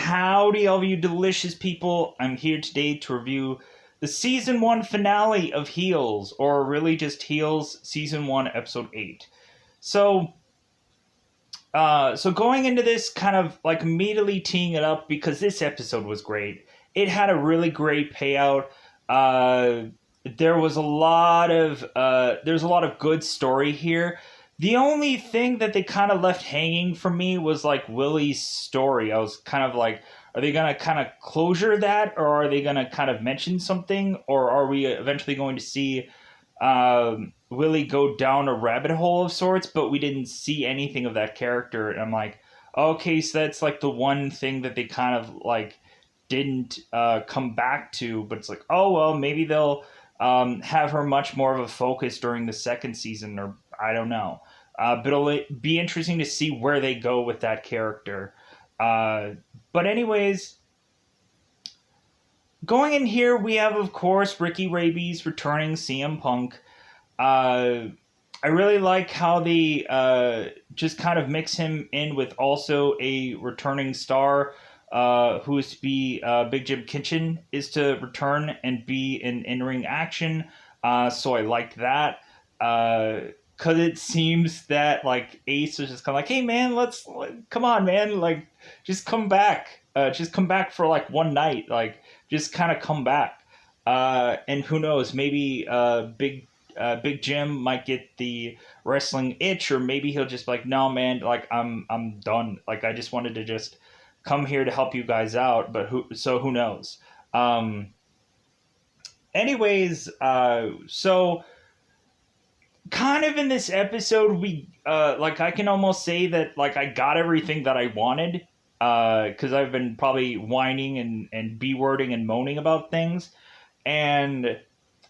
Howdy, all of you delicious people. I'm here today to review the season 1 finale of Heels, or really just Heels season 1, episode 8. So, so going into this, kind of like immediately teeing it up because this episode was great. It had a really great payout. Uh, there's a lot of good story here. The only thing that they kind of left hanging for me was like Willie's story. I was kind of like, are they gonna kind of closure that, or are they gonna kind of mention something, or are we eventually going to see Willie go down a rabbit hole of sorts? But we didn't see anything of that character, and I'm like, okay, so that's like the one thing that they kind of like didn't come back to. But it's like, oh well, maybe they'll have her much more of a focus during the second season, or I don't know. But it'll be interesting to see where they go with that character. Uh, but anyways, going in here, we have, of course, Ricky Rabies returning CM Punk. I really like how they just kind of mix him in with also a returning star who is to be Big Jim Kitchen is to return and be in ring action. So I liked that. Because it seems that like Ace was just kind of like, hey man, come on man, like just come back for like one night, like just kind of come back. And who knows, maybe Big Jim might get the wrestling itch, or maybe he'll just be like, no man, like I'm done. Like I just wanted to just come here to help you guys out, but who knows? Um, anyways, so kind of in this episode, we like I can almost say that like I got everything that I wanted because I've been probably whining and b wording and moaning about things, and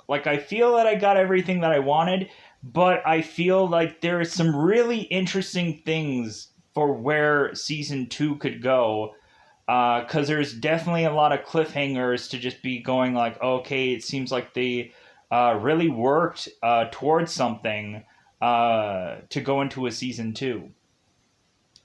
like I feel that I got everything that I wanted, but I feel like there are some really interesting things for where season 2 could go. Because there's definitely a lot of cliffhangers to just be going like, okay, it seems like they really worked towards something to go into a season 2.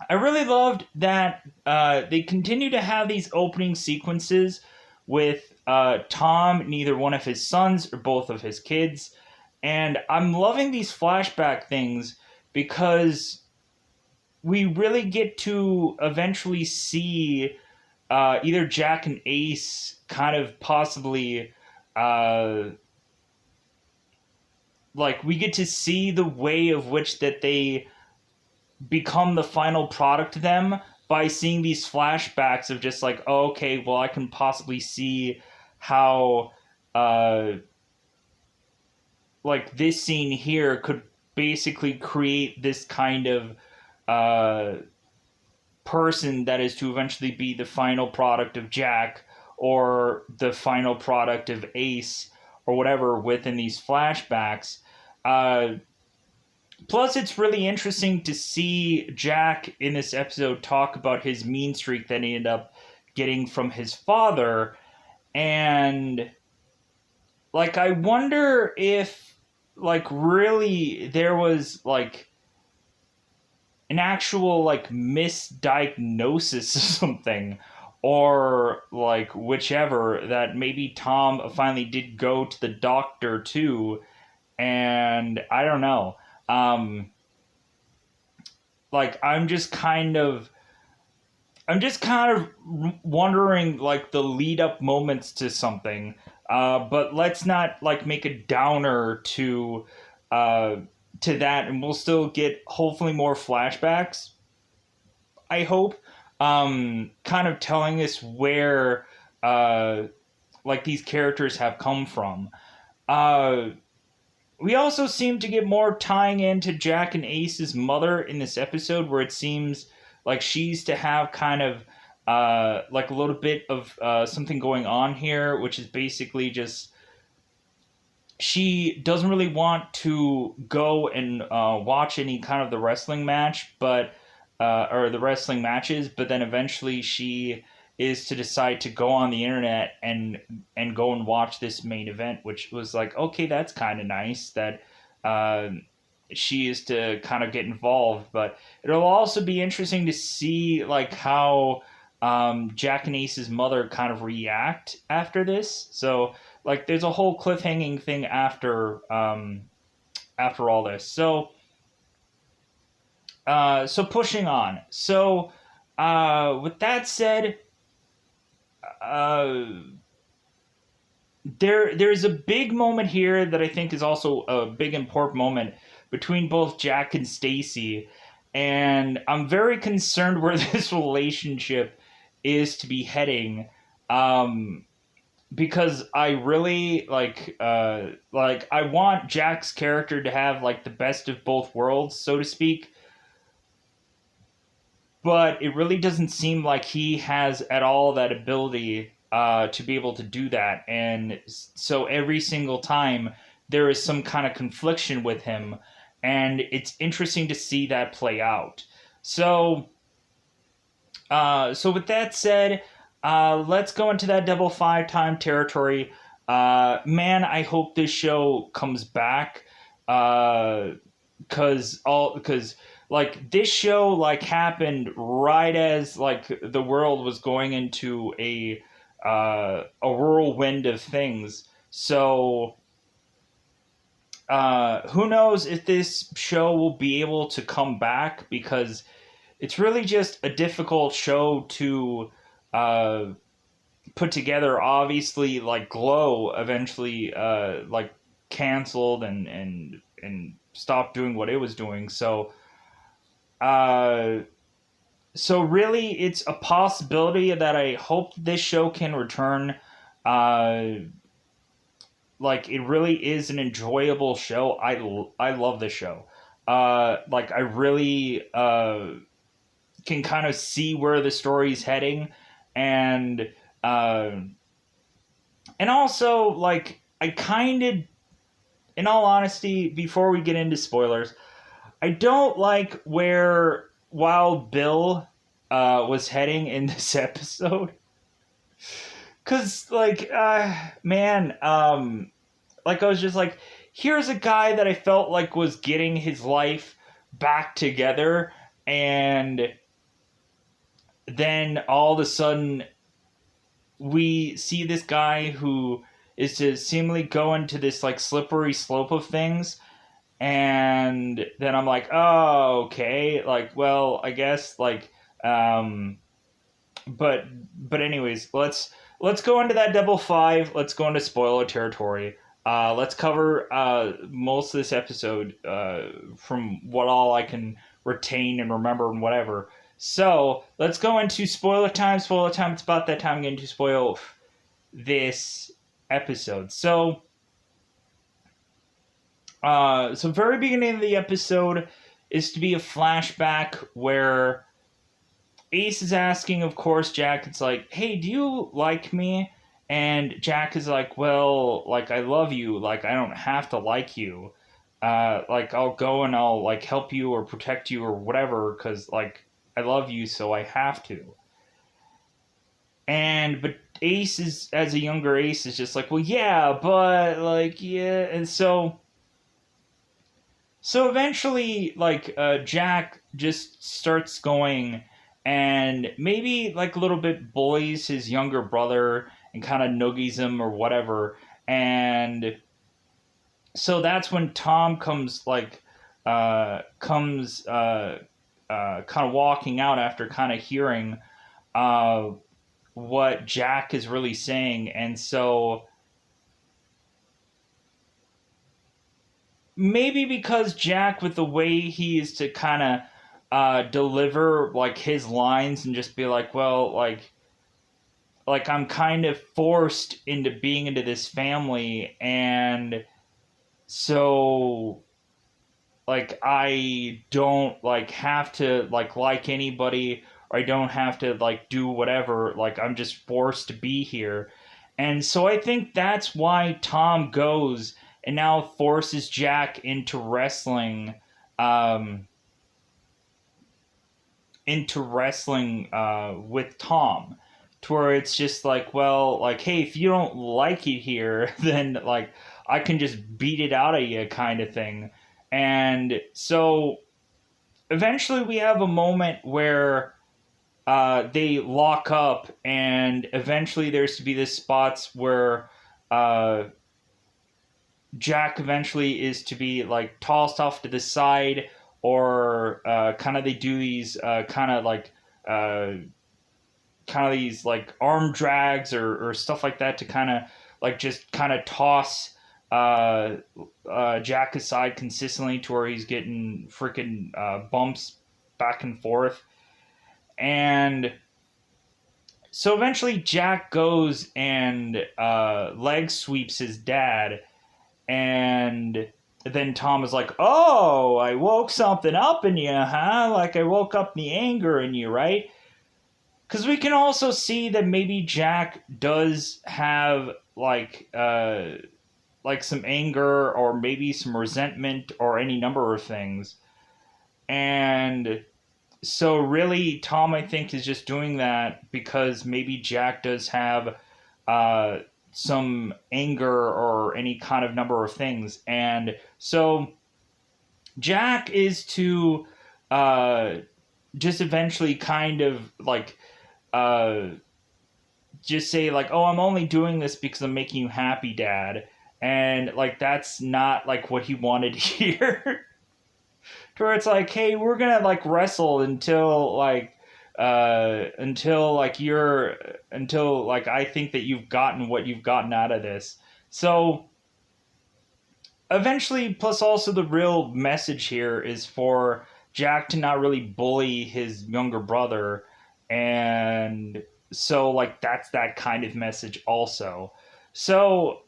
I really loved that they continue to have these opening sequences with Tom, neither one of his sons or both of his kids. And I'm loving these flashback things because we really get to eventually see either Jack and Ace kind of possibly uh, like we get to see the way of which that they become the final product to them by seeing these flashbacks of just like, oh, okay, well I can possibly see how uh, like this scene here could basically create this kind of uh, person that is to eventually be the final product of Jack or the final product of Ace or whatever within these flashbacks. Uh, Plus, it's really interesting to see Jack in this episode talk about his mean streak that he ended up getting from his father. And, like, I wonder if, like, really there was, like, an actual like misdiagnosis or something, or like whichever, that maybe Tom finally did go to the doctor too, and I don't know. um like I'm just kind of wondering like the lead up moments to something, but let's not like make a downer uh to that, and we'll still get hopefully more flashbacks, I hope, kind of telling us where uh like these characters have come from. uh we also seem to get more tying into Jack and Ace's mother in this episode, where it seems like she's to have kind of like a little bit of something going on here, which is basically just she doesn't really want to go and watch any kind of the wrestling match, but or the wrestling matches, but then eventually she is to decide to go on the internet and go and watch this main event, which was like, okay, that's kind of nice that uh, she is to kind of get involved. But it'll also be interesting to see like how Jack and Ace's mother kind of react after this. So like there's a whole cliffhanging thing after all this. So pushing on. So with that said, uh, there's a big moment here that I think is also a big important moment between both Jack and Stacy, and I'm very concerned where this relationship is to be heading. Um, because I really like I want Jack's character to have like the best of both worlds, so to speak, but it really doesn't seem like he has at all that ability to be able to do that. And so every single time there is some kind of confliction with him, and it's interesting to see that play out. So, so with that said, let's go into that double five time territory. Man, I hope this show comes back. Because like this show like happened right as like the world was going into a whirlwind of things. So who knows if this show will be able to come back, because it's really just a difficult show to uh, put together. Obviously, like Glow eventually like canceled and stopped doing what it was doing. Uh, so really, it's a possibility that I hope this show can return. Uh, like it really is an enjoyable show. I love this show. Like I really can kind of see where the story's heading, and uh, and also like I kind of, in all honesty, before we get into spoilers, I don't like where Wild Bill was heading in this episode. Cause like man, like I was just like, here's a guy that I felt like was getting his life back together, and then all of a sudden we see this guy who is to seemingly go into this like slippery slope of things, and then I'm like, oh, okay, like, well, I guess like, um, but anyways, let's go into that double five. Let's go into spoiler territory. Let's cover most of this episode from what all I can retain and remember and whatever. So let's go into spoiler time. Spoiler time. It's about that time again to spoil this episode. So very beginning of the episode is to be a flashback where Ace is asking, of course, Jack. It's like, hey, do you like me? And Jack is like, well, like I love you. Like I don't have to like you. Like I'll go and I'll like help you or protect you or whatever because like I love you, so I have to. And but Ace is, as a younger Ace, is just like, well, yeah, but like yeah, and so eventually, like Jack just starts going, and maybe like a little bit bullies his younger brother and kind of noogies him or whatever, and so that's when Tom comes kind of walking out after kind of hearing uh, what Jack is really saying, and so maybe because Jack, with the way he is to kind of deliver like his lines and just be like, well, like I'm kind of forced into being into this family, and so like I don't like have to like anybody, or I don't have to like do whatever, like I'm just forced to be here. And so I think that's why Tom goes and now forces Jack um into wrestling with Tom, to where it's just like, well, like, hey, if you don't like it here, then like I can just beat it out of you, kind of thing. And so eventually we have a moment where they lock up, and eventually there's to be this spots where uh, Jack eventually is to be like tossed off to the side, or kind of they do these uh, kind of these like arm drags, or stuff like that to kind of like just kind of toss uh, Jack aside consistently to where he's getting freaking bumps back and forth. And so eventually Jack goes and leg sweeps his dad, and then Tom is like, "Oh, I woke something up in you, huh? Like I woke up the anger in you, right?" Because we can also see that maybe Jack does have like some anger, or maybe some resentment, or any number of things. And so really Tom, I think, is just doing that because maybe Jack does have uh, some anger or any kind of number of things. And so Jack is to uh, just eventually kind of like uh, just say like, "Oh, I'm only doing this because I'm making you happy, Dad," and like that's not like what he wanted here. To where it's like, "Hey, we're gonna like wrestle until like you're until like I think that you've gotten what you've gotten out of this." So eventually, plus also the real message here is for Jack to not really bully his younger brother, and so like that's that kind of message also. So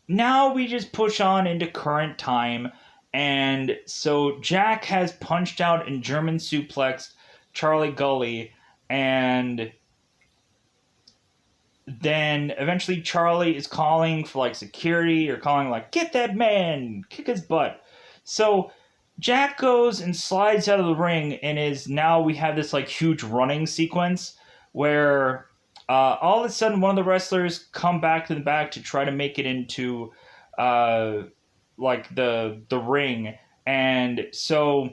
now we just push on into current time, and so Jack has punched out and German suplexed Charlie Gully, and then eventually Charlie is calling for like security, or calling like, "Get that man, kick his butt." So Jack goes and slides out of the ring, and is now we have this like huge running sequence where all of a sudden one of the wrestlers come back to the back to try to make it into uh, like the ring. And so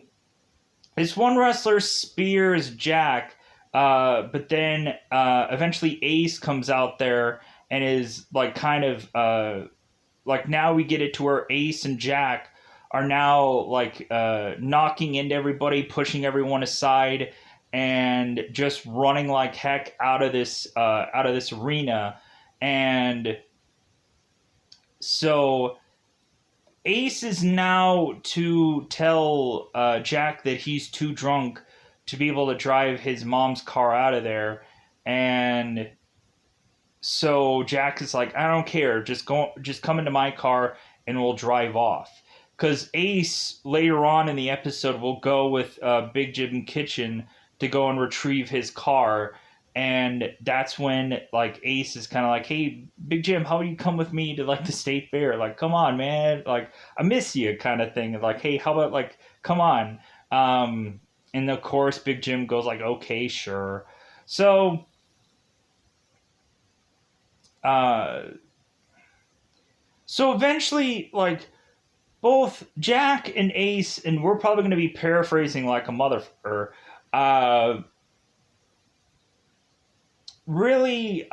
this one wrestler spears Jack, but then eventually Ace comes out there and is like kind of like now we get it to where Ace and Jack are now like knocking into everybody, pushing everyone aside, and just running like heck out of this arena. And so Ace is now to tell Jack that he's too drunk to be able to drive his mom's car out of there, and so Jack is like, "I don't care, just come into my car and we'll drive off." Because Ace later on in the episode will go with Big Jim Kitchen to go and retrieve his car, and that's when like Ace is kind of like, "Hey, Big Jim, how about you come with me to like the state fair? Like, come on, man, like I miss you," kind of thing. Like, "Hey, how about like come on?" And of course, Big Jim goes like, "Okay, sure." So uh, so eventually, like both Jack and Ace, and we're probably going to be paraphrasing like a motherfucker, uh, really,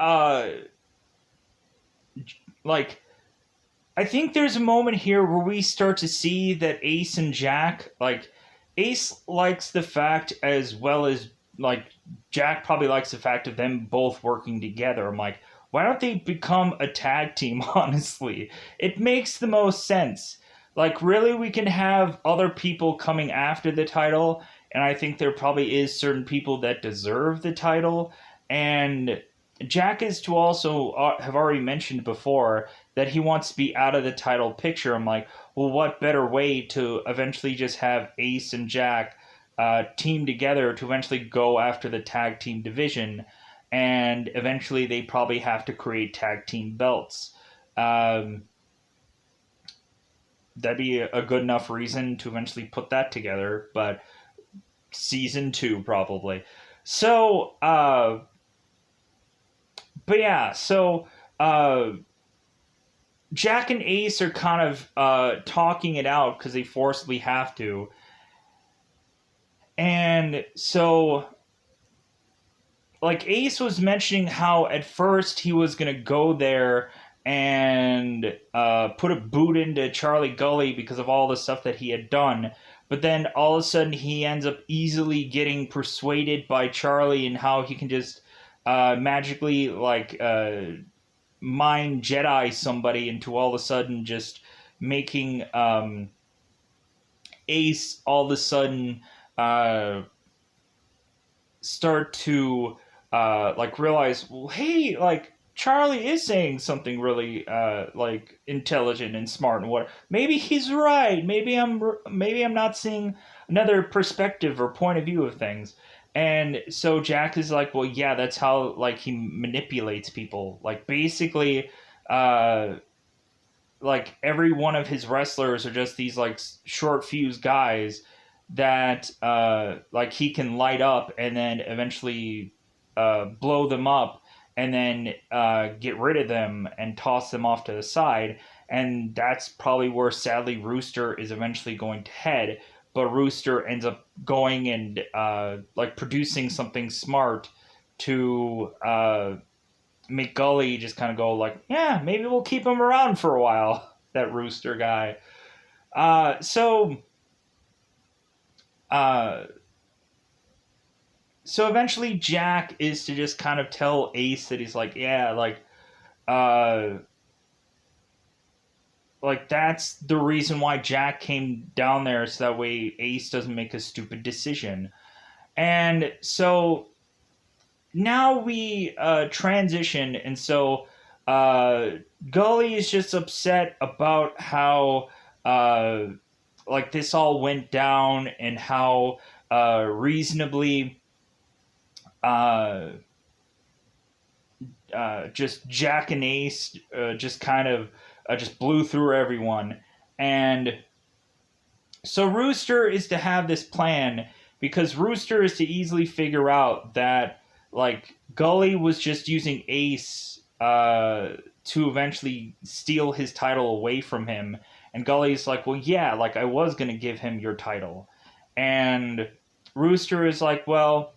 like, I think there's a moment here where we start to see that Ace and Jack, like, Ace likes the fact as well as, like, Jack probably likes the fact of them both working together. I'm like, why don't they become a tag team, honestly? It makes the most sense. Like, really, we can have other people coming after the title, and I think there probably is certain people that deserve the title. And Jack is to also have already mentioned before that he wants to be out of the title picture. I'm like, well, what better way to eventually just have Ace and Jack team together to eventually go after the tag team division, and eventually they probably have to create tag team belts. Um, that'd be a good enough reason to eventually put that together, but season two probably. So, but yeah, so uh, Jack and Ace are kind of talking it out because they forcibly have to. And so, like, Ace was mentioning how at first he was going to go there and put a boot into Charlie Gully because of all the stuff that he had done. But then all of a sudden he ends up easily getting persuaded by Charlie and how he can just magically, like, mind Jedi somebody into all of a sudden just making Ace all of a sudden uh, start to like realize, well, hey, like Charlie is saying something really like intelligent and smart and what maybe he's right. Maybe I'm not seeing another perspective or point of view of things. And so Jack is like, well, yeah, that's how like he manipulates people. Like basically, uh, like every one of his wrestlers are just these like short fuse guys that like he can light up and then eventually blow them up and then get rid of them and toss them off to the side. And that's probably where sadly Rooster is eventually going to head. But Rooster ends up going and like producing something smart to make Gully just kind of go like, yeah, maybe we'll keep him around for a while. That Rooster guy. So uh, so eventually Jack is to just kind of tell Ace that he's like, yeah, uh, like that's the reason why Jack came down there, so that way Ace doesn't make a stupid decision. And so now we transition, and so uh, Gully is just upset about how uh, like this all went down and how reasonably uh, just Jack and Ace just kind of just blew through everyone. And so Rooster is to have this plan because Rooster is to easily figure out that like Gully was just using Ace to eventually steal his title away from him. And Gully's like, well, yeah, like I was gonna give him your title. And Rooster is like, well,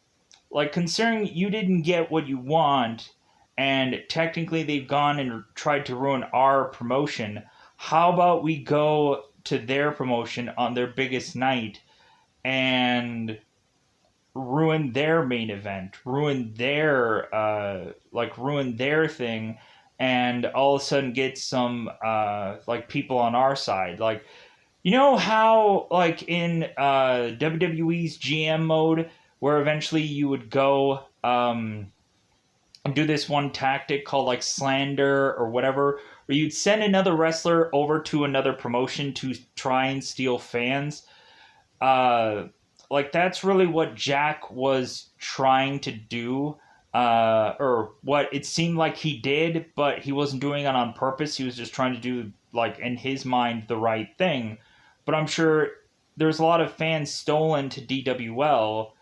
like considering you didn't get what you want, and technically they've gone and tried to ruin our promotion. How about we go to their promotion on their biggest night and ruin their main event, ruin their thing, and all of a sudden get some like people on our side. Like you know how like in WWE's GM mode, where eventually you would go and do this one tactic called like slander or whatever, where you'd send another wrestler over to another promotion to try and steal fans. Uh, like that's really what Jack was trying to do, or what it seemed like he did, but he wasn't doing it on purpose. He was just trying to do like in his mind the right thing. But I'm sure there's a lot of fans stolen to DWL,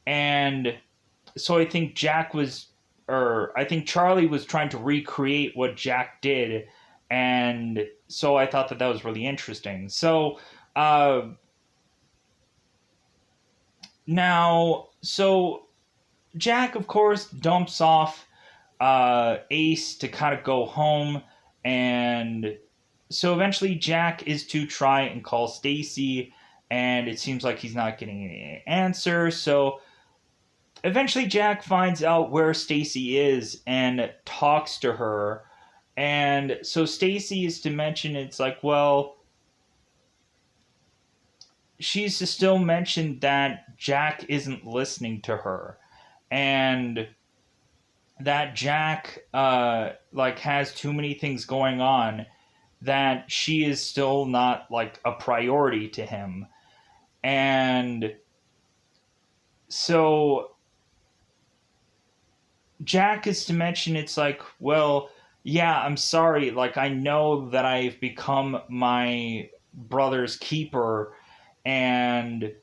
and so I think I think Charlie was trying to recreate what Jack did, and so I thought that that was really interesting. So uh, so Jack, of course, dumps off Ace to kind of go home, and so eventually Jack is to try and call Stacy, and it seems like he's not getting any answer. So eventually Jack finds out where Stacy is and talks to her. And so Stacy is to mention it's like, well, she's to still mention that Jack isn't listening to her. And that Jack like has too many things going on, that she is still not like a priority to him. And so Jack is to mention it's like, well, yeah, I'm sorry. Like, I know that I've become my brother's keeper, and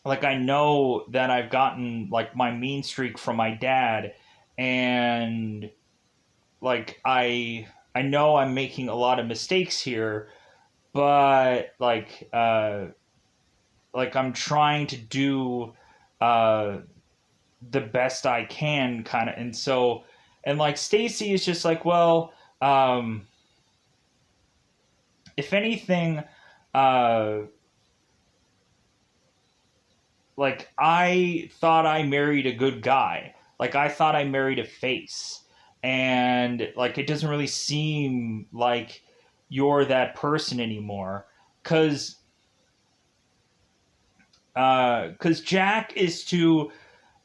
like, I know that I've gotten like my mean streak from my dad, and like, I know I'm making a lot of mistakes here, but like, like I'm trying to do uh the best I can kind of. And so, and like Stacy is just like, well, um if anything, uh like I thought I married a good guy. Like I thought I married a face. And like it doesn't really seem like you're that person anymore. Cause Jack is to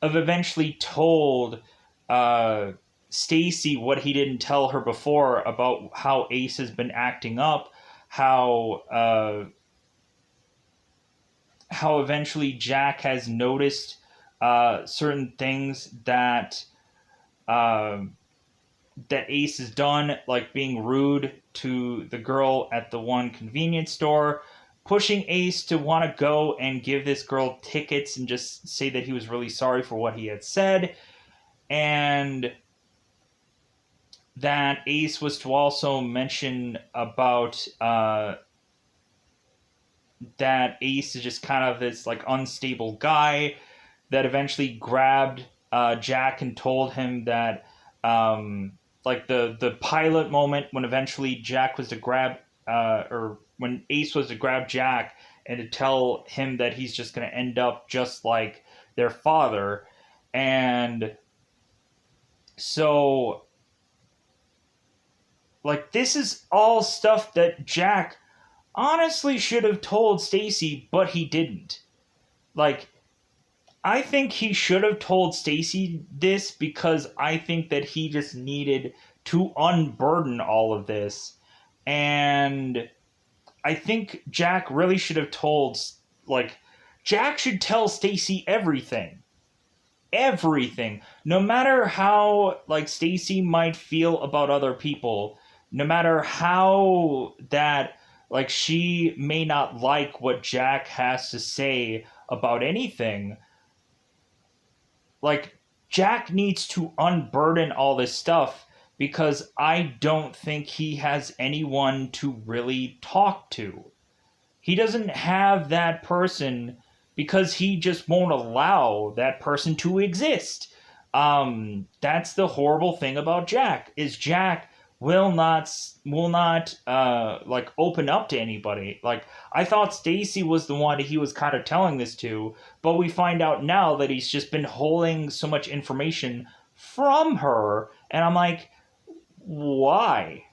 have eventually told uh Stacy what he didn't tell her before about how Ace has been acting up, how eventually Jack has noticed certain things that um, that Ace has done, like being rude to the girl at the one convenience store, pushing Ace to want to go and give this girl tickets and just say that he was really sorry for what he had said, and that Ace was to also mention about that Ace is just kind of this like unstable guy that eventually grabbed Jack and told him that like the pilot moment when eventually Jack was to grab or when Ace was to grab Jack and to tell him that he's just going to end up just like their father. And so like this is all stuff that Jack honestly should have told Stacy, but he didn't. Like I think he should have told Stacy this because I think that he just needed to unburden all of this. And I think Jack really should have told, like, Jack should tell Stacy everything. Everything. No matter how, like, Stacy might feel about other people, no matter how that, like, she may not like what Jack has to say about anything, like Jack needs to unburden all this stuff because I don't think he has anyone to really talk to. He doesn't have that person because he just won't allow that person to exist. That's the horrible thing about Jack is Jack will not like open up to anybody. Like I thought Stacy was the one he was kind of telling this to, but we find out now that he's just been holding so much information from her, and I'm like, why?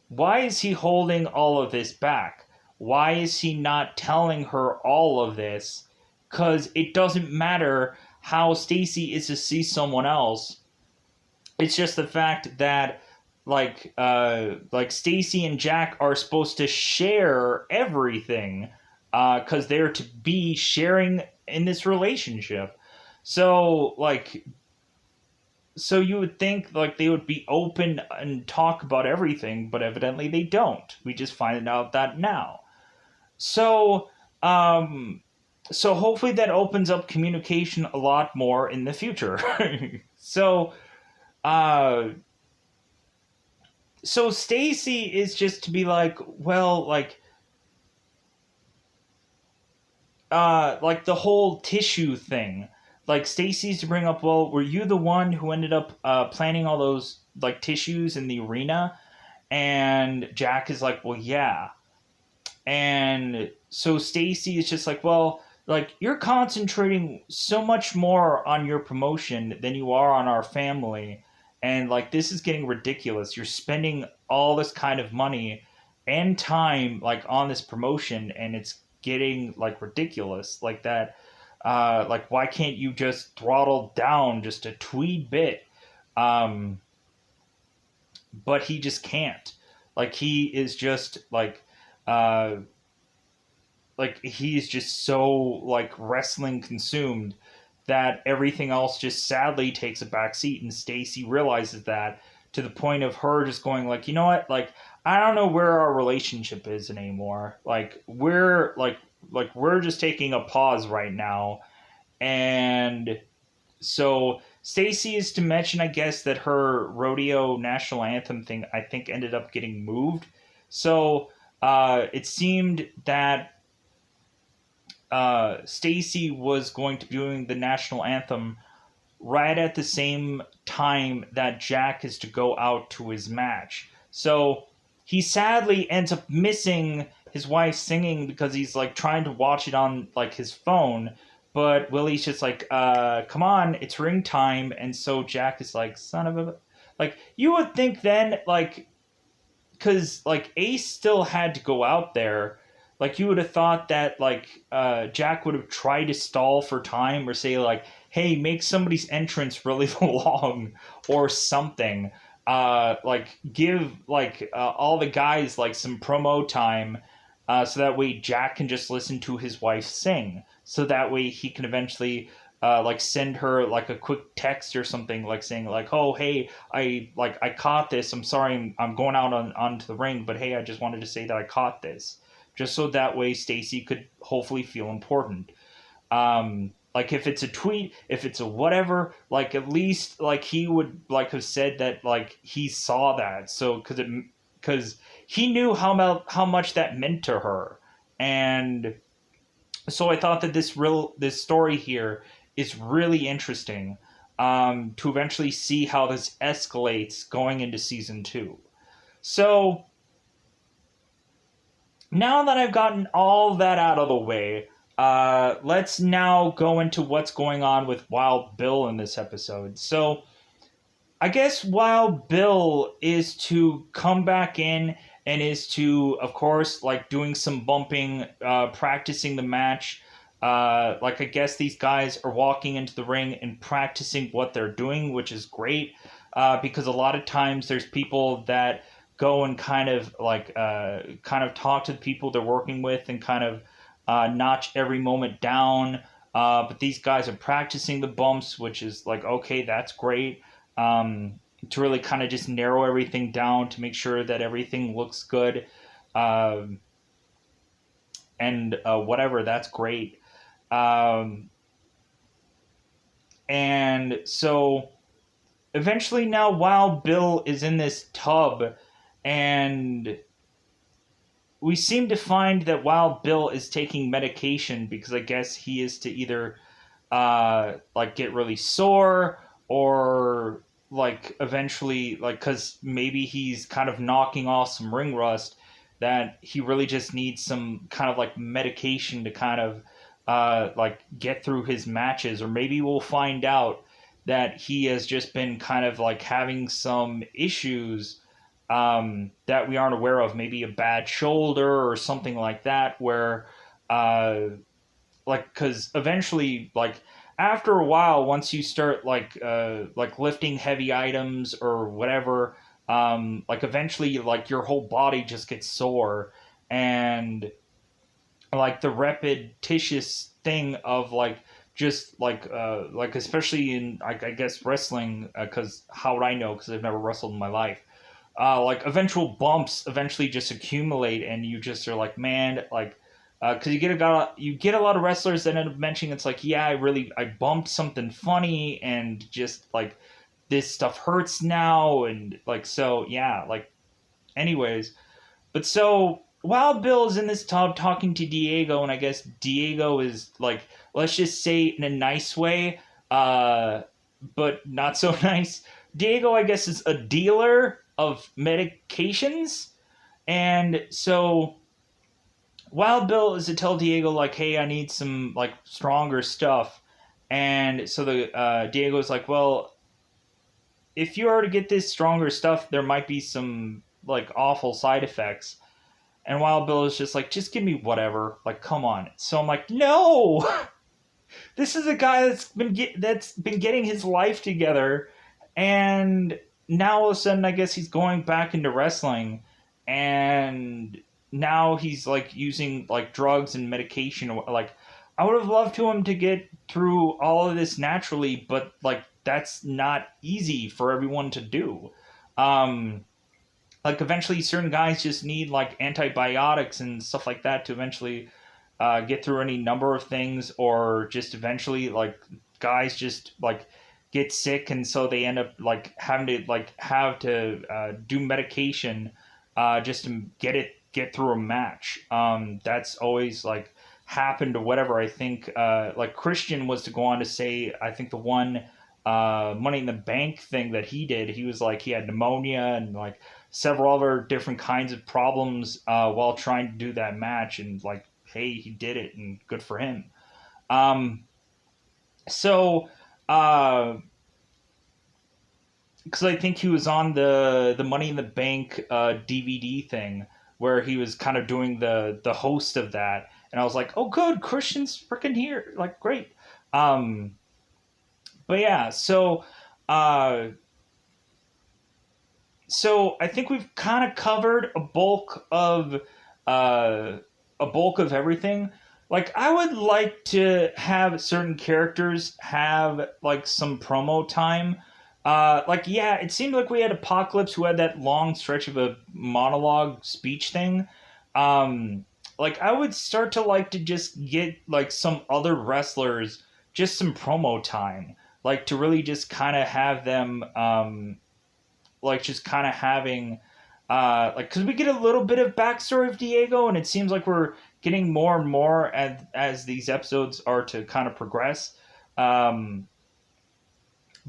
Why is he holding all of this back? Why is he not telling her all of this? Because it doesn't matter how Stacy is to see someone else. It's just the fact that like Stacy and Jack are supposed to share everything because they're to be sharing in this relationship. So so you would think like they would be open and talk about everything, but evidently they don't. We just find out that now. So um so hopefully that opens up communication a lot more in the future. so uh so Stacy is just to be like, well, like the whole tissue thing. Like Stacy's to bring up, well, were you the one who ended up planting all those like tissues in the arena? And Jack is like, well, yeah. And so Stacy is just like, well, like you're concentrating so much more on your promotion than you are on our family. And like this is getting ridiculous. You're spending all this kind of money and time like on this promotion and it's getting like ridiculous like that. Like why can't you just throttle down just a tweed bit? Um, but he just can't. Like he is just uh like he's just so like wrestling consumed that everything else just sadly takes a back seat, and Stacy realizes that to the point of her just going like, you know what, like I don't know where our relationship is anymore. Like we're just taking a pause right now. And so Stacy is to mention, I guess, that her rodeo national anthem thing I think ended up getting moved. So it seemed that Stacy was going to be doing the national anthem right at the same time that Jack is to go out to his match. So he sadly ends up missing his wife singing because he's like trying to watch it on like his phone. But Willie's just like, come on, it's ring time. And so Jack is like, son of a. Like, you would think then, like, because like Ace still had to go out there. Like you would have thought that like Jack would have tried to stall for time or say like, "Hey, make somebody's entrance really long" or something. Like give like all the guys like some promo time, so that way Jack can just listen to his wife sing. So that way he can eventually like send her like a quick text or something like saying like, oh hey, I caught this, I'm sorry, I'm going out onto the ring, but hey, I just wanted to say that I caught this, just so that way Stacy could hopefully feel important. Like if it's a tweet, if it's a whatever, like at least like he would like have said that like he saw that, so because he knew how much that meant to her. And so I thought that this story here is really interesting, to eventually see how this escalates going into season 2. So now that I've gotten all that out of the way, let's now go into what's going on with Wild Bill in this episode. So I guess Wild Bill is to come back in and is to, of course, like doing some bumping, practicing the match. Like I guess these guys are walking into the ring and practicing what they're doing, which is great, because a lot of times there's people that go and kind of talk to the people they're working with and kind of notch every moment down. But these guys are practicing the bumps, which is like, okay, that's great, to really kind of just narrow everything down to make sure that everything looks good. Um, and whatever, that's great. Um, and so eventually now Wild Bill is in this tub, and we seem to find that Wild Bill is taking medication because I guess he is to either like get really sore, or like eventually like because maybe he's kind of knocking off some ring rust, that he really just needs some kind of like medication to kind of like get through his matches. Or maybe we'll find out that he has just been kind of like having some issues that we aren't aware of, maybe a bad shoulder or something like that, where uh, like because eventually like after a while, once you start like lifting heavy items or whatever, like eventually like your whole body just gets sore. And like the repetitious thing of like just like especially in I guess wrestling, because how would I know, because I've never wrestled in my life. Like eventual bumps eventually just accumulate, and you just are like, man, like, because you get a lot of wrestlers that end up mentioning it's like, yeah, I bumped something funny, and just like this stuff hurts now, and like so yeah, like anyways. But so Wild Bill is in this tub talking to Diego, and I guess Diego is like, let's just say in a nice way, uh, but not so nice. Diego, I guess, is a dealer of medications, and so Wild Bill is to tell Diego like, hey, I need some like stronger stuff, and so the Diego's like, well, if you are to get this stronger stuff, there might be some like awful side effects. And Wild Bill is just like, just give me whatever. Like, come on. So I'm like, no, this is a guy that's been getting his life together, and now all of a sudden, I guess he's going back into wrestling, and now he's like using like drugs and medication. Like, I would have loved to him to get through all of this naturally, but like that's not easy for everyone to do. Um, like eventually certain guys just need like antibiotics and stuff like that to eventually get through any number of things, or just eventually like guys just like get sick, and so they end up like having to do medication just to get through a match. That's always like happened or whatever. I think like Christian was to go on to say, I think the one Money in the Bank thing that he did, he was like he had pneumonia and like several other different kinds of problems while trying to do that match, and like hey, he did it and good for him. Um, so. Because I think he was on the Money in the Bank DVD thing where he was kind of doing the host of that, and I was like, oh, good, Christian's freaking here, like great. Um, but yeah, uh, so I think we've kind of covered uh, a bulk of everything. Like I would like to have certain characters have like some promo time. Like yeah, it seemed like we had Apocalypse who had that long stretch of a monologue speech thing. Um, like I would start to like to just get like some other wrestlers just some promo time, like to really just kind of have them like just kind of having like because we get a little bit of backstory of Diego, and it seems like we're getting more and more as these episodes are to kind of progress. Um,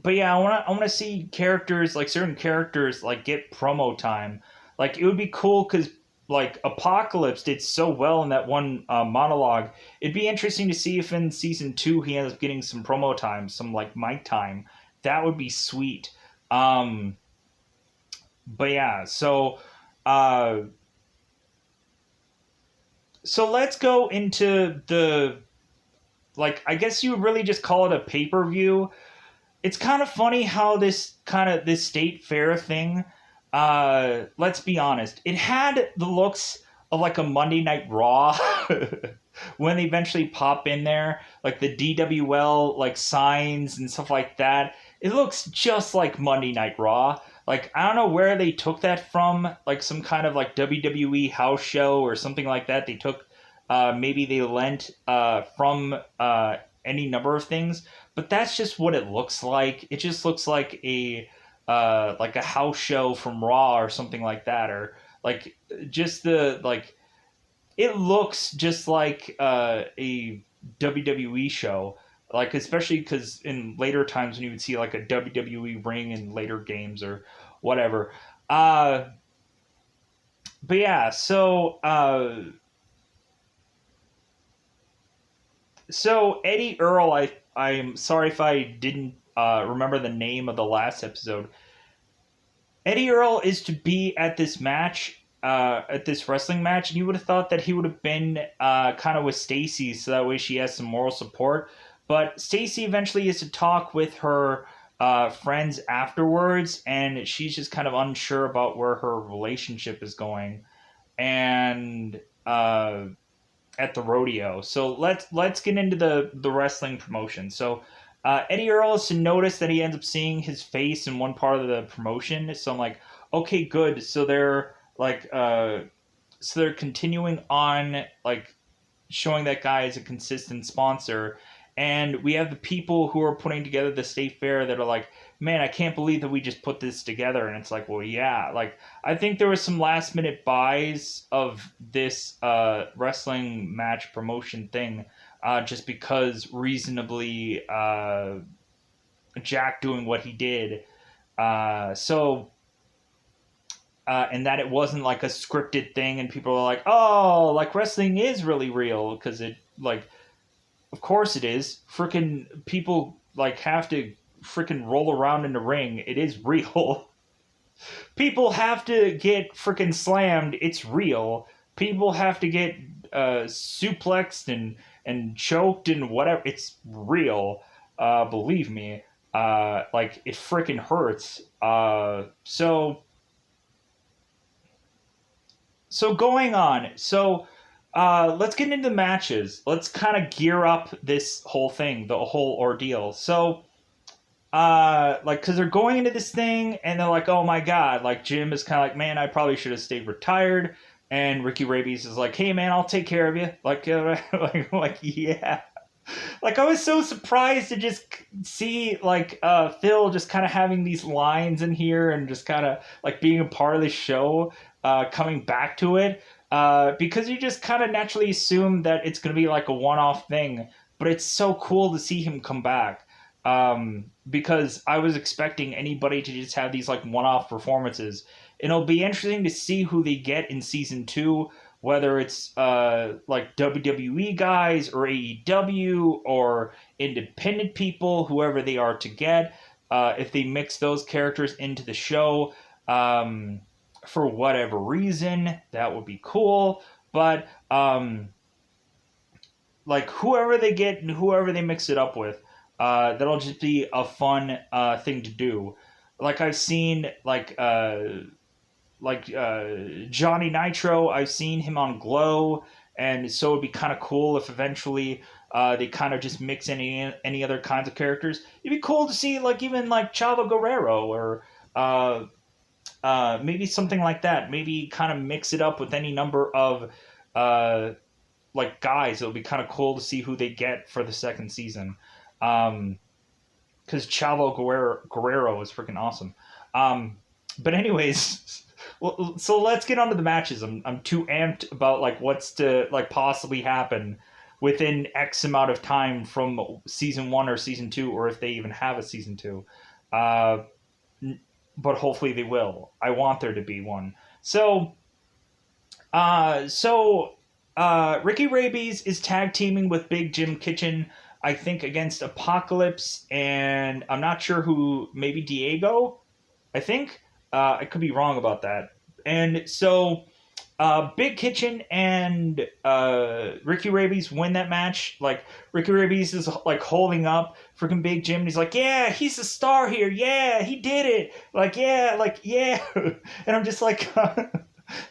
but yeah, I want to see characters like certain characters like get promo time. Like it would be cool because like Apocalypse did so well in that one monologue. It'd be interesting to see if in season two he ends up getting some promo time, some like mic time. That would be sweet. Um, but yeah, uh, so let's go into the like. I guess you would really just call it a pay per view. It's kind of funny how this state fair thing. Let's be honest, it had the looks of like a Monday Night Raw when they eventually pop in there, like the DWL like signs and stuff like that. It looks just like Monday Night Raw. Like I don't know where they took that from, like some kind of like WWE house show or something like that. They took maybe they lent from any number of things, but that's just what it looks like. It just looks like a house show from Raw or something like that, or like just the like it looks just like a WWE show. Like especially because in later times when you would see like a WWE ring in later games or whatever. Uh, but yeah, so Eddie Earl, I'm sorry if I didn't remember the name of the last episode. Eddie Earl is to be at this match, at this wrestling match, and you would have thought that he would have been kind of with Stacy, so that way she has some moral support. But Stacy eventually is to talk with her friends afterwards, and she's just kind of unsure about where her relationship is going, and at the rodeo. So let's get into the wrestling promotion. So Eddie Earl is to notice that he ends up seeing his face in one part of the promotion. So I'm like, okay, good. So they're continuing on like showing that guy is a consistent sponsor. And we have the people who are putting together the state fair that are like, man, I can't believe that we just put this together. And it's like, well, yeah. Like, I think there was some last minute buys of this wrestling match promotion thing just because reasonably Jack doing what he did. And that it wasn't like a scripted thing, and people are like, oh, like wrestling is really real because it like of course it is. Freaking people like have to freaking roll around in the ring. It is real. People have to get freaking slammed. It's real. People have to get suplexed and choked and whatever. It's real. Believe me. Like it freaking hurts. So going on. Let's get into the matches. Let's kind of gear up this whole thing, the whole ordeal. Like, because they're going into this thing and they're like, oh my god, like Jim is kind of like, man, I probably should have stayed retired. And Ricky Rabies is like, hey man, I'll take care of you. Like, like yeah. Like I was so surprised to just see like Phil just kind of having these lines in here and just kind of like being a part of the show, coming back to it. because you just kind of naturally assume that it's going to be like a one-off thing. But it's so cool to see him come back, because I was expecting anybody to just have these like one-off performances. It'll be interesting to see who they get in season two, whether it's like WWE guys or AEW or independent people, whoever they are to get. If they mix those characters into the show, um, for whatever reason, that would be cool. But like whoever they get and whoever they mix it up with, that'll just be a fun thing to do. Like I've seen Johnny Nitro. I've seen him on Glow, and so it'd be kind of cool if eventually they kind of just mix any other kinds of characters. It'd be cool to see like even like Chavo Guerrero or uh, maybe something like that. Maybe kind of mix it up with any number of uh, like guys. It'll be kind of cool to see who they get for the second season. Because Chavo Guerrero is freaking awesome. But anyways, well, so let's get on to the matches. I'm too amped about like what's to like possibly happen within X amount of time from season one or season two, or if they even have a season two. Uh, but hopefully they will. I want there to be one. Ricky Rabies is tag teaming with Big Jim Kitchen, I think, against Apocalypse, and I'm not sure who, maybe Diego, I think. I could be wrong about that. And so Big Kitchen and Ricky Rabies win that match. Like Ricky Rabies is like holding up freaking Big Jim, and he's like, "Yeah, he's the star here. Yeah, he did it. Like yeah." And I'm just like,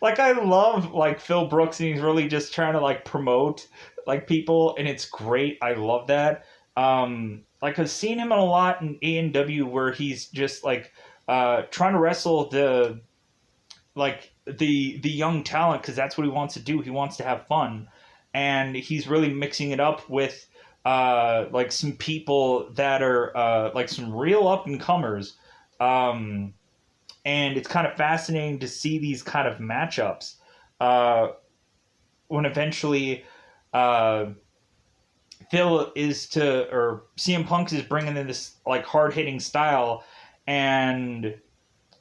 like I love like Phil Brooks, and he's really just trying to like promote like people, and it's great. I love that. Like I've seen him in a lot in AEW where he's just like trying to wrestle the young talent because that's what he wants to do. He wants to have fun, and he's really mixing it up with like some people that are like some real up and comers. Um, and it's kind of fascinating to see these kind of matchups uh, when eventually uh, Phil is to or CM Punk is bringing in this like hard hitting style, and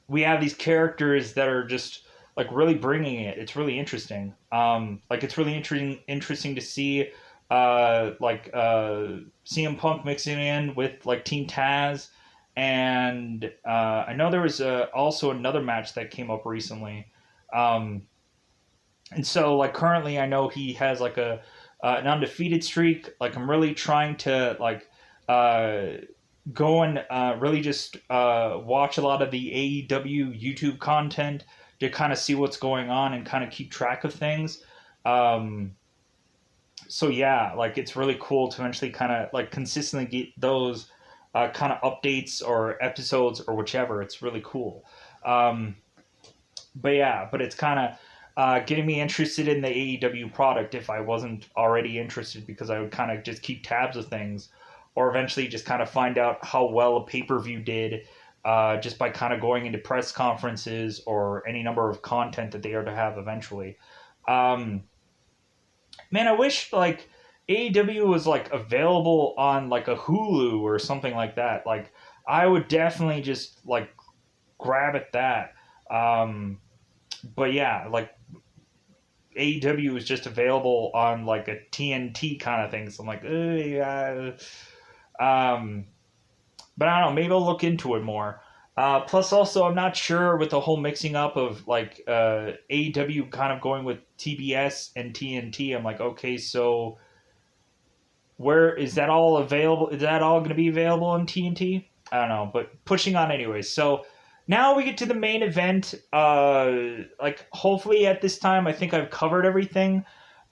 we have these characters that are just like really bringing it. It's really interesting. Like it's really interesting to see CM Punk mixing in with like Team Taz, and I know there was also another match that came up recently, um, and so like currently I know he has like a an undefeated streak. Like I'm really trying to like uh, go and really just watch a lot of the AEW YouTube content to kind of see what's going on and kind of keep track of things. Um, so yeah, like it's really cool to eventually kind of like consistently get those kind of updates or episodes or whichever. It's really cool. Um, but yeah, but it's kind of getting me interested in the AEW product if I wasn't already interested, because I would kind of just keep tabs of things, or eventually just kind of find out how well a pay per view did, just by kind of going into press conferences or any number of content that they are to have eventually. Um, Man, I wish like AEW was like available on like a Hulu or something like that. Like I would definitely just like grab at that. Um, but yeah, like AEW is just available on like a TNT kind of thing. So I'm like, yeah. Um, but I don't know. Maybe I'll look into it more. Plus, also, I'm not sure with the whole mixing up of like AEW kind of going with TBS and TNT. I'm like, okay, so where is that all available? Is that all going to be available on TNT? I don't know, but pushing on anyways. So now we get to the main event. Like hopefully at this time, I think I've covered everything.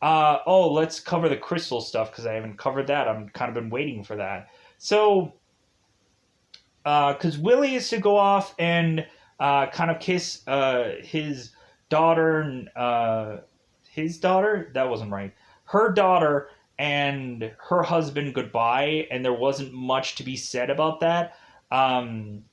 Oh, let's cover the crystal stuff because I haven't covered that. I'm kind of been waiting for that. So, because Willie is to go off and kind of kiss his daughter and his daughter. That wasn't right. Her daughter and her husband goodbye, and there wasn't much to be said about that. Um,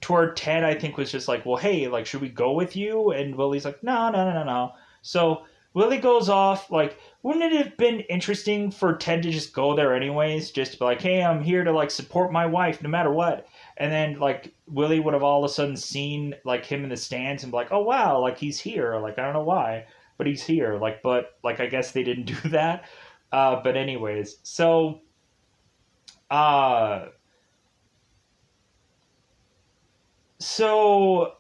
Toward Ted, I think was just like, well, hey, like, should we go with you? And Willie's like, no, no, no, no, no. So Willie goes off. Like, wouldn't it have been interesting for Ted to just go there anyways, just to be like, hey, I'm here to like support my wife no matter what. And then like Willie would have all of a sudden seen like him in the stands and be like, oh wow, like he's here. Like I don't know why, but he's here. Like, but like I guess they didn't do that. But anyways, uh so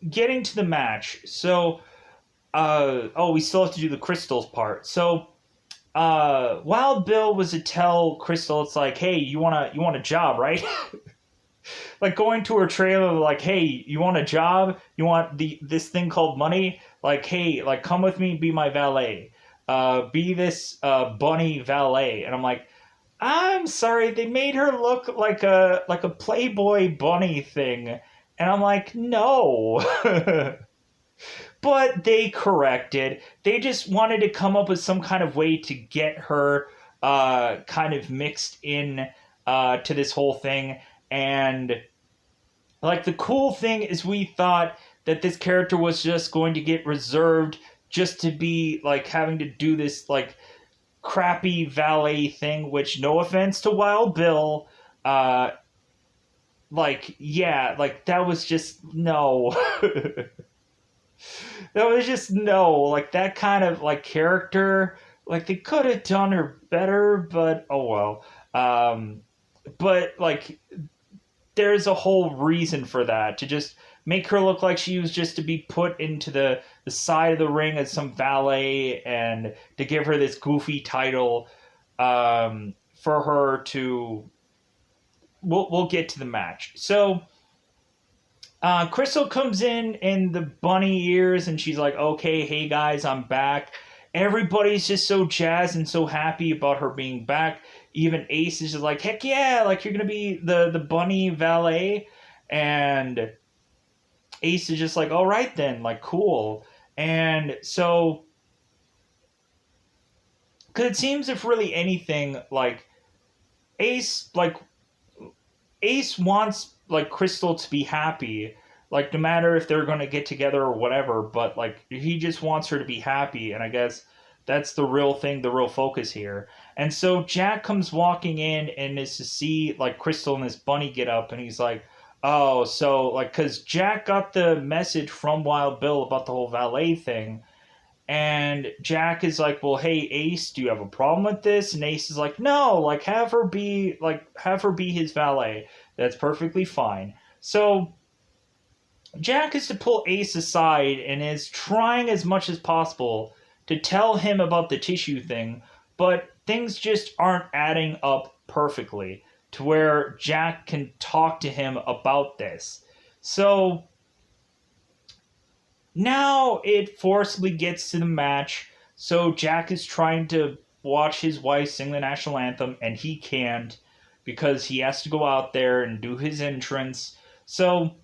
getting to the match. We still have to do the crystals part. Wild Bill was to tell Crystal, it's like, hey, you want a job, right? Like going to her trailer, like, hey, you want a job? You want this thing called money? Like, hey, like come with me, be my valet. Be this bunny valet. And I'm like, I'm sorry, they made her look like a Playboy bunny thing. And I'm like, no. But they corrected. They just wanted to come up with some kind of way to get her kind of mixed in to this whole thing. And like the cool thing is, we thought that this character was just going to get reserved just to be like having to do this like crappy valet thing. Which, no offense to Wild Bill, like yeah, like that was just no. That was just no, like that kind of like character, like they could have done her better, but oh well. But like there's a whole reason for that, to just make her look like she was just to be put into the side of the ring as some valet, and to give her this goofy title, for her to. We'll get to the match. Crystal comes in the bunny ears, and she's like, okay, hey guys, I'm back. Everybody's just so jazzed and so happy about her being back. Even Ace is just like, heck yeah, like you're going to be the bunny valet. And Ace is just like, all right then, like cool. And so, because it seems if really anything, Ace, like, Ace wants like Crystal to be happy, like no matter if they're going to get together or whatever, but like he just wants her to be happy, and I guess that's the real thing, the real focus here. And so Jack comes walking in and is to see like Crystal and this bunny get up, and he's like, oh, so like cuz Jack got the message from Wild Bill about the whole valet thing. And Jack is like, well, hey, Ace, do you have a problem with this? And Ace is like, no, like have her be his valet. That's perfectly fine. So Jack is to pull Ace aside and is trying as much as possible to tell him about the tissue thing, but things just aren't adding up perfectly to where Jack can talk to him about this. So now it forcibly gets to the match. So Jack is trying to watch his wife sing the national anthem, and he can't because he has to go out there and do his entrance. So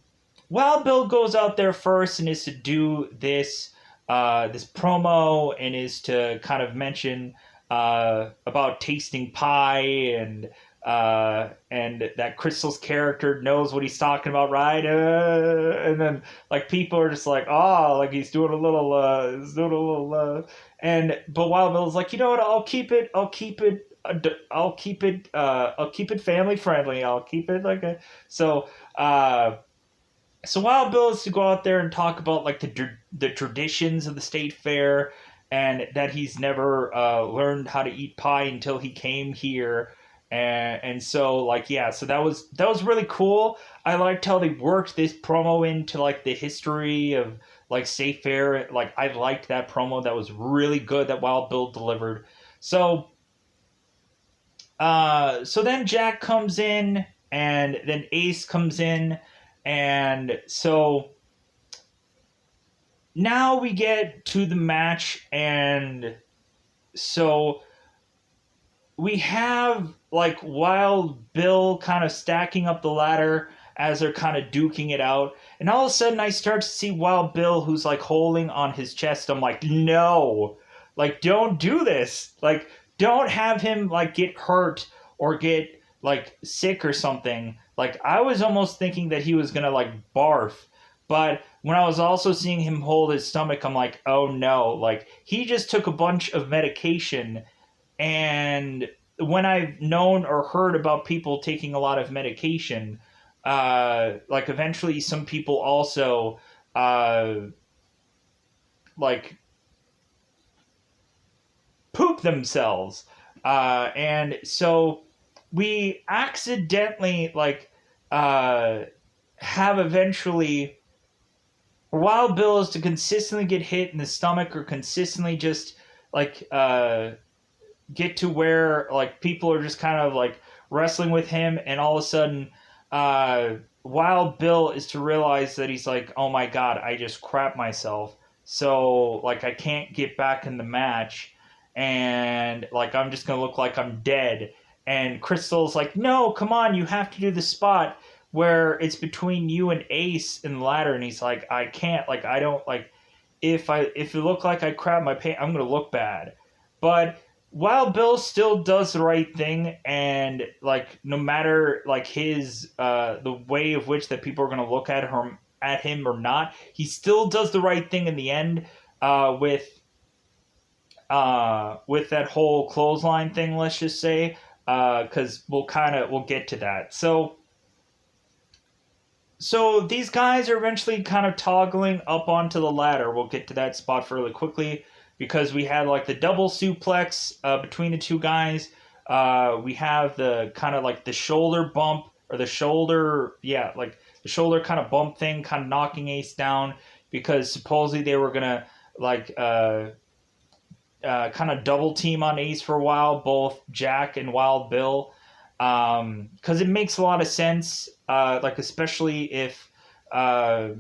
Wild Bill goes out there first and is to do this promo, and is to kind of mention about tasting pie, and that Crystal's character knows what he's talking about, right? And then like people are just like, oh, like he's doing a little, and but Wild Bill's like, you know what? I'll keep it family friendly. I'll keep it like a so. So Wild Bill is to go out there and talk about like the traditions of the state fair, and that he's never learned how to eat pie until he came here. And so like yeah, so that was really cool. I liked how they worked this promo into like the history of like state fair. Like I liked that promo. That was really good that Wild Bill delivered. So then Jack comes in, and then Ace comes in, and so now we get to the match. And so we have like Wild Bill kind of stacking up the ladder as they're kind of duking it out. And all of a sudden I start to see Wild Bill, who's like holding on his chest. I'm like, no, like don't do this. Like don't have him like get hurt or get like sick or something. Like I was almost thinking that he was going to like barf. But when I was also seeing him hold his stomach, I'm like, oh no, like he just took a bunch of medication. And when I've known or heard about people taking a lot of medication, like eventually some people also uh, like poop themselves. And so we accidentally uh, have eventually Wild Bill is to consistently get hit in the stomach or consistently just like get to where like people are just kind of like wrestling with him, and all of a sudden, uh, Wild Bill is to realize that he's like, oh my god, I just crap myself, so like I can't get back in the match, and like I'm just gonna look like I'm dead. And Crystal's like, no, come on, you have to do the spot where it's between you and Ace in the ladder, and he's like, I can't, like I don't like if it look like I crap my pants, I'm gonna look bad. But Wild Bill still does the right thing, and like no matter like his the way of which that people are gonna look at him or not, he still does the right thing in the end. With that whole clothesline thing, let's just say, because we'll get to that. So these guys are eventually kind of toggling up onto the ladder. We'll get to that spot fairly quickly because we had like the double suplex between the two guys. We have the kind of like the shoulder bump or the shoulder, yeah, like the shoulder kind of bump thing, kind of knocking Ace down because supposedly they were gonna like kind of double team on Ace for a while, both Jack and Wild Bill, because it makes a lot of sense. Like especially if uh,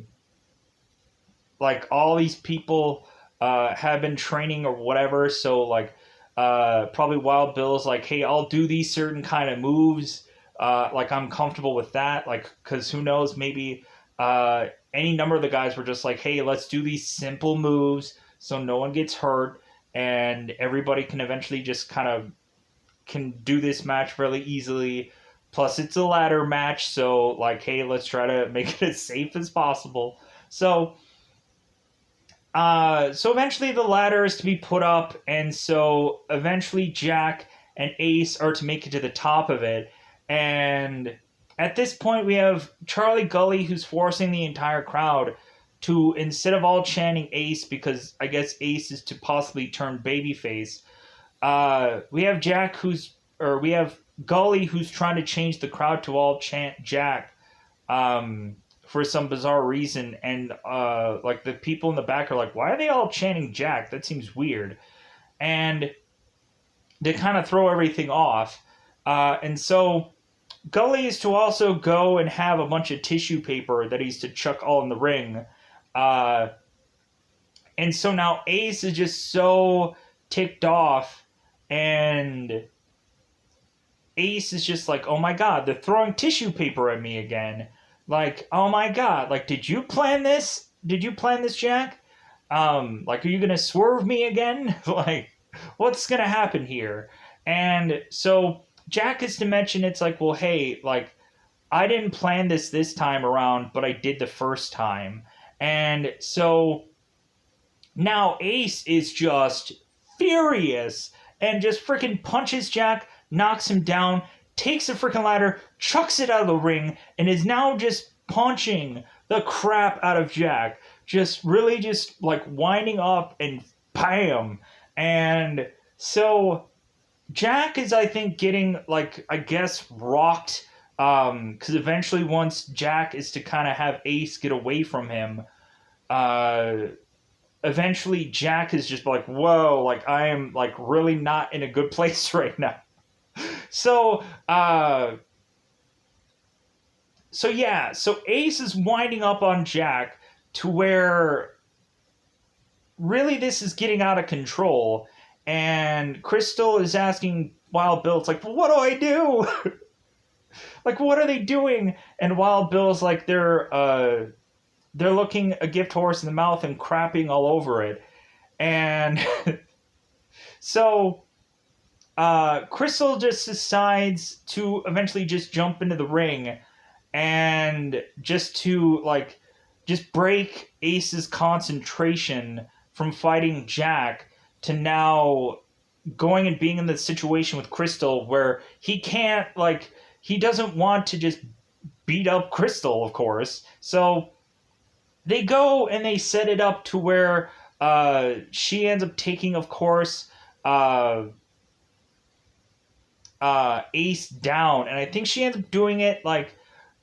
like all these people have been training or whatever, so like probably Wild Bill's like, hey, I'll do these certain kind of moves. Like I'm comfortable with that. Like because who knows, maybe any number of the guys were just like, hey, let's do these simple moves so no one gets hurt and everybody can eventually just kind of can do this match really easily. Plus, it's a ladder match, so like, hey, let's try to make it as safe as possible. So eventually the ladder is to be put up, and so eventually Jack and Ace are to make it to the top of it. And at this point, we have Charlie Gully who's forcing the entire crowd to, instead of all chanting Ace, because I guess Ace is to possibly turn babyface, we have we have Gully who's trying to change the crowd to all chant Jack for some bizarre reason, and like the people in the back are like, why are they all chanting Jack? That seems weird, and they kind of throw everything off, and so Gully is to also go and have a bunch of tissue paper that he's to chuck all in the ring, uh, and so now Ace is just so ticked off, and Ace is just like, oh my god, they're throwing tissue paper at me again. Like, oh my god, like, did you plan this? Did you plan this, Jack? Like, are you gonna swerve me again? Like, what's gonna happen here? And so Jack is to mention it's like, well, hey, like, I didn't plan this time around, but I did the first time. And so now Ace is just furious and just freaking punches Jack, knocks him down, takes the freaking ladder, chucks it out of the ring, and is now just punching the crap out of Jack. Just really just like winding up and bam. And so Jack is, I think, getting like, I guess, rocked. Because eventually once Jack is to kind of have Ace get away from him, uh, eventually Jack is just like, whoa, like I am like really not in a good place right now. So, so Ace is winding up on Jack to where really this is getting out of control, and Crystal is asking Wild Bill, it's like, well, what do I do? Like, what are they doing? And Wild Bill's like, they're looking a gift horse in the mouth and crapping all over it, and so Crystal just decides to eventually just jump into the ring and just to like just break Ace's concentration from fighting Jack to now going and being in the situation with Crystal where he can't, like, he doesn't want to just beat up Crystal, of course. So they go and they set it up to where she ends up taking, of course, uh, Ace down. And I think she ends up doing it like,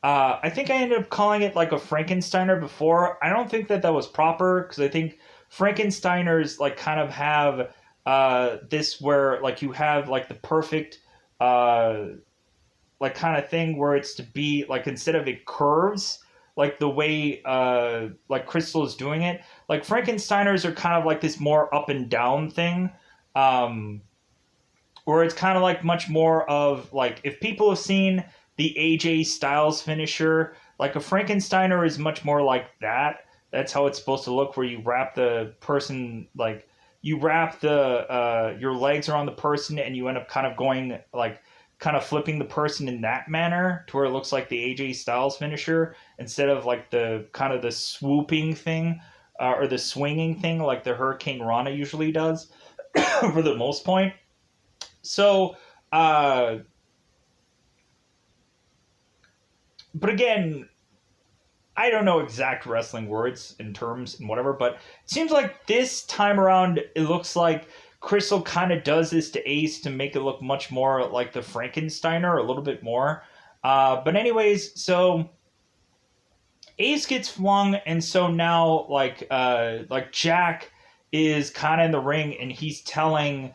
I think I ended up calling it like a Frankensteiner before. I don't think that that was proper because I think Frankensteiners like kind of have this where like you have like the perfect uh, like kind of thing where it's to be like instead of it curves like the way like Crystal is doing it. Like Frankensteiners are kind of like this more up and down thing. Um, where it's kind of like much more of like if people have seen the AJ Styles finisher, like a Frankensteiner is much more like that. That's how it's supposed to look, where you wrap the person like you wrap the your legs around the person and you end up kind of going like kind of flipping the person in that manner to where it looks like the AJ Styles finisher instead of like the kind of the swooping thing or the swinging thing like the Hurricane Rana usually does for the most point. So, uh, but again, I don't know exact wrestling words and terms and whatever, but it seems like this time around, it looks like Crystal kind of does this to Ace to make it look much more like the Frankensteiner, a little bit more. But anyways, so Ace gets flung, and so now like Jack is kind of in the ring, and he's kind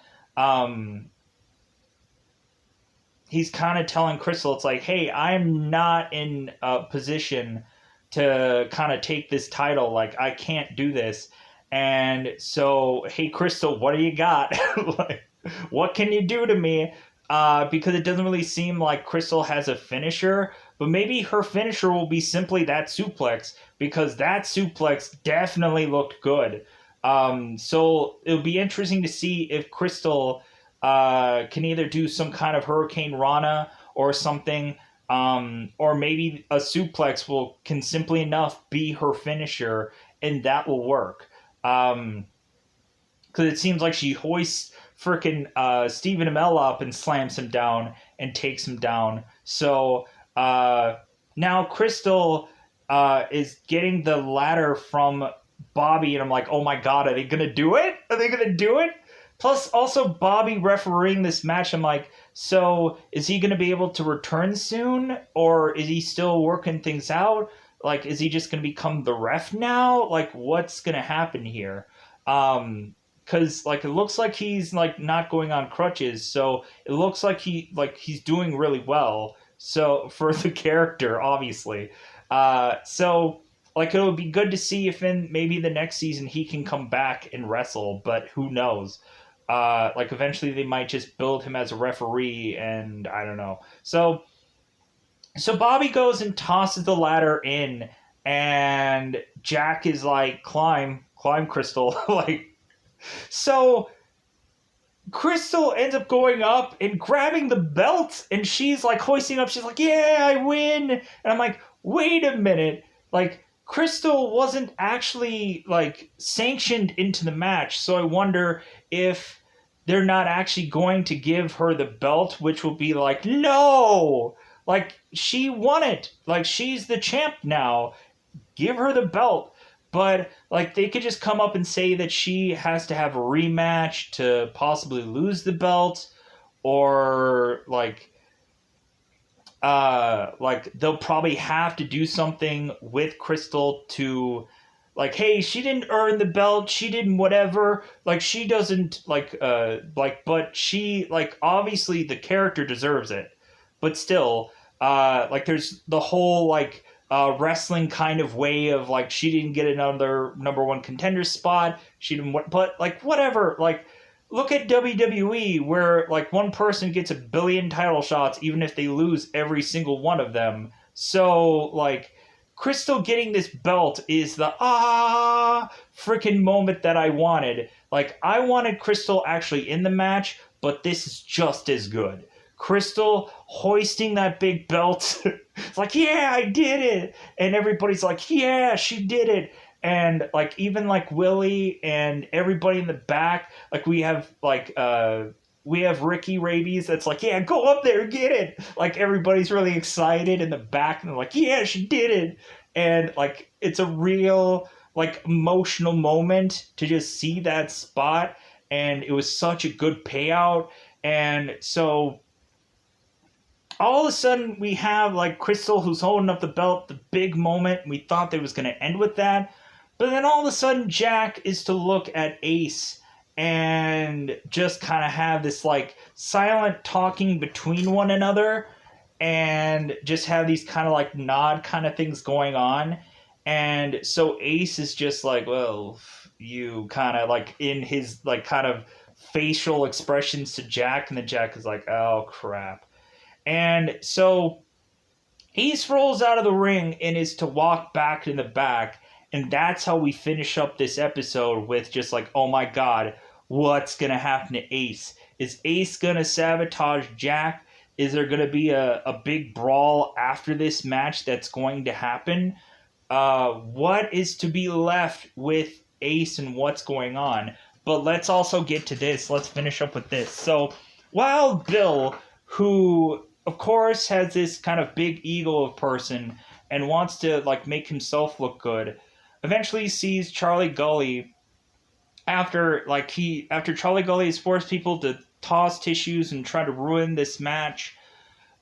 of telling Crystal, it's like, hey, I'm not in a position to kind of take this title. Like, I can't do this. And so, hey, Crystal, what do you got? Like, what can you do to me? Because it doesn't really seem like Crystal has a finisher, but maybe her finisher will be simply that suplex because that suplex definitely looked good. So it'll be interesting to see if Crystal can either do some kind of Hurricane Rana or something, or maybe a suplex will can simply enough be her finisher, and that will work. Because it seems like she hoists freaking Stephen Amell up and slams him down and takes him down. So now Crystal is getting the ladder from Bobby, and I'm like, oh my god, are they gonna do it? Are they gonna do it? Plus, also Bobby refereeing this match. I'm like, so is he gonna be able to return soon, or is he still working things out? Like, is he just gonna become the ref now? Like, what's gonna happen here? Because like it looks like he's like not going on crutches, so it looks like he's doing really well. So for the character, obviously, so like it would be good to see if in maybe the next season he can come back and wrestle, but who knows? Like eventually they might just build him as a referee, and I don't know. So Bobby goes and tosses the ladder in, and Jack is like, climb, Crystal, like so. Crystal ends up going up and grabbing the belt, and she's like hoisting up. She's like, "Yeah, I win!" And I'm like, "Wait a minute! Like, Crystal wasn't actually like sanctioned into the match, so I wonder if they're not actually going to give her the belt, which will be like, no, like she won it, like she's the champ now. Give her the belt." But like they could just come up and say that she has to have a rematch to possibly lose the belt, or like they'll probably have to do something with Crystal to like, hey, she didn't earn the belt, she didn't whatever, like she doesn't but she like obviously the character deserves it, but still like there's the whole like wrestling kind of way of like she didn't get another number one contender spot, she didn't, but like whatever, like look at WWE where like one person gets a billion title shots even if they lose every single one of them. So like Crystal getting this belt is the freaking moment that I wanted. Like I wanted Crystal actually in the match, but this is just as good. Crystal hoisting that big belt. It's like, yeah, I did it. And everybody's like, yeah, she did it. And like even like Willie and everybody in the back, like we have Ricky Rabies that's like, yeah, go up there, get it. Like everybody's really excited in the back and they're like, yeah, she did it. And like it's a real like emotional moment to just see that spot, and it was such a good payout. And so all of a sudden we have like Crystal who's holding up the belt, the big moment. We thought they was going to end with that. But then all of a sudden Jack is to look at Ace and just kind of have this like silent talking between one another, and just have these kind of like nod kind of things going on. And so Ace is just like, well, you kind of like in his like kind of facial expressions to Jack, and then Jack is like, oh crap. And so Ace rolls out of the ring and is to walk back in the back. And that's how we finish up this episode with just like, oh my god, what's going to happen to Ace? Is Ace going to sabotage Jack? Is there going to be a big brawl after this match that's going to happen? What is to be left with Ace and what's going on? But let's also get to this. Let's finish up with this. So, Wild Bill, who of course has this kind of big ego of person and wants to like make himself look good, eventually sees Charlie Gully after Charlie Gully has forced people to toss tissues and try to ruin this match.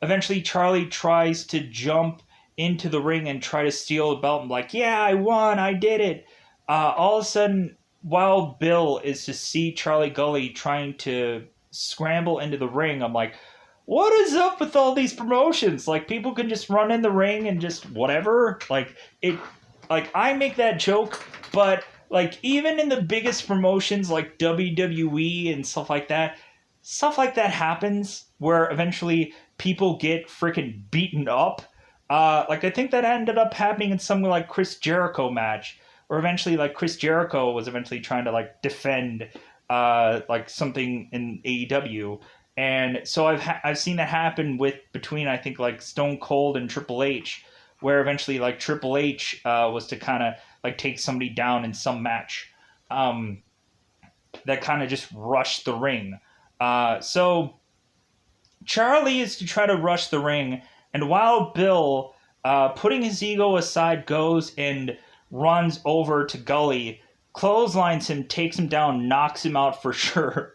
Eventually Charlie tries to jump into the ring and try to steal the belt. I'm like, yeah, I won, I did it. All of a sudden, Wild Bill is to see Charlie Gully trying to scramble into the ring. I'm like, what is up with all these promotions? Like, people can just run in the ring and just whatever. Like it, like I make that joke, but like even in the biggest promotions like WWE and stuff like that happens where eventually people get freaking beaten up. Like I think that ended up happening in something like Chris Jericho match, or eventually like Chris Jericho was eventually trying to like defend like something in AEW. And so I've seen that happen with between I think like Stone Cold and Triple H, where eventually like Triple H was to kind of like take somebody down in some match, um, that kind of just rushed the ring. So Charlie is to try to rush the ring, and Wild Bill, putting his ego aside, goes and runs over to Gully, clotheslines him, takes him down, knocks him out for sure.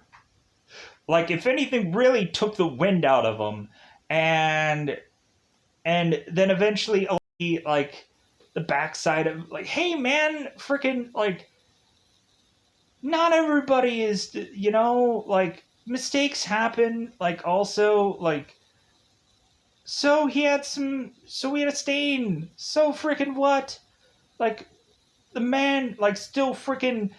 Like if anything, really took the wind out of him, and then eventually like the backside of like, hey man, freaking like not everybody is, like mistakes happen. Like also like so we had a stain. So freaking what? Like the man like still freaking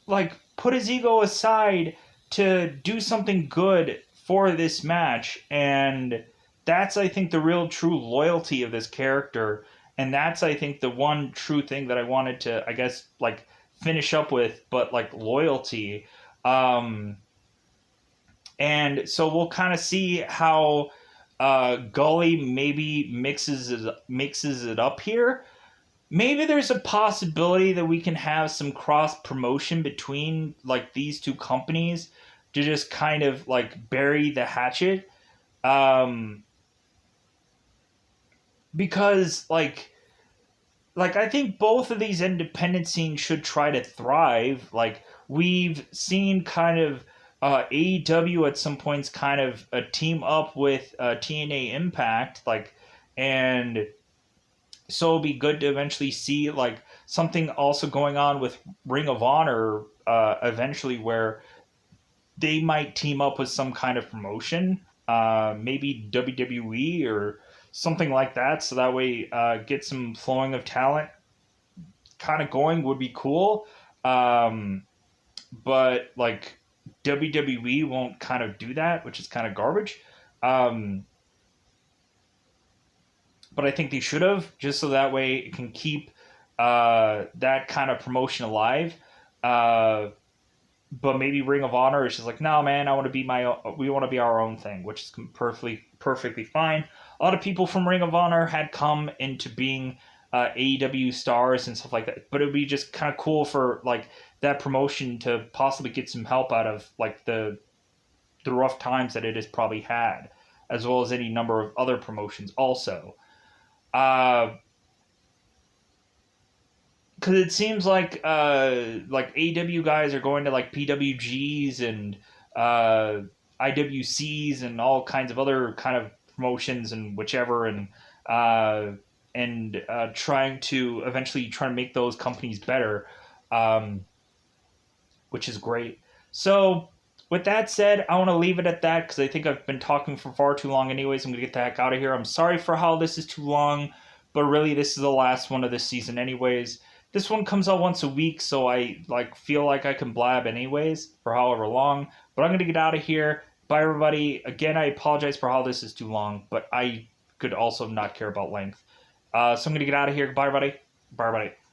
like put his ego aside to do something good for this match, and that's I think the real true loyalty of this character, and that's I think the one true thing that I wanted to I guess like finish up with, but like loyalty. um and so we'll kind of see how Gully maybe mixes it up here. Maybe there's a possibility that we can have some cross promotion between like these two companies to just kind of like bury the hatchet. Um, because like I think both of these independent scenes should try to thrive. Like we've seen kind of AEW at some points kind of a team up with TNA Impact, like, and so it'll be good to eventually see like something also going on with Ring of Honor eventually, where they might team up with some kind of promotion, maybe WWE or something like that, so that way get some flowing of talent kind of going would be cool. Um, but like WWE won't kind of do that, which is kind of garbage. Um, but I think they should have, just so that way it can keep that kind of promotion alive. Uh, but maybe Ring of Honor is just like, no, man, I want to be we want to be our own thing, which is perfectly fine. A lot of people from Ring of Honor had come into being AEW stars and stuff like that, but it would be just kind of cool for like that promotion to possibly get some help out of like the rough times that it has probably had, as well as any number of other promotions also. Because it seems like AW guys are going to like PWGs and IWCs and all kinds of other kind of promotions and whichever uh, and trying to eventually try to make those companies better, um, which is great. So with that said, I want to leave it at that because I think I've been talking for far too long. Anyways, I'm gonna get the heck out of here. I'm sorry for how this is too long, but really this is the last one of this season. Anyways, this one comes out once a week, so I like feel like I can blab anyways for however long. But I'm gonna get out of here. Bye everybody. Again, I apologize for how this is too long, but I could also not care about length. So I'm gonna get out of here. Bye everybody. Bye everybody.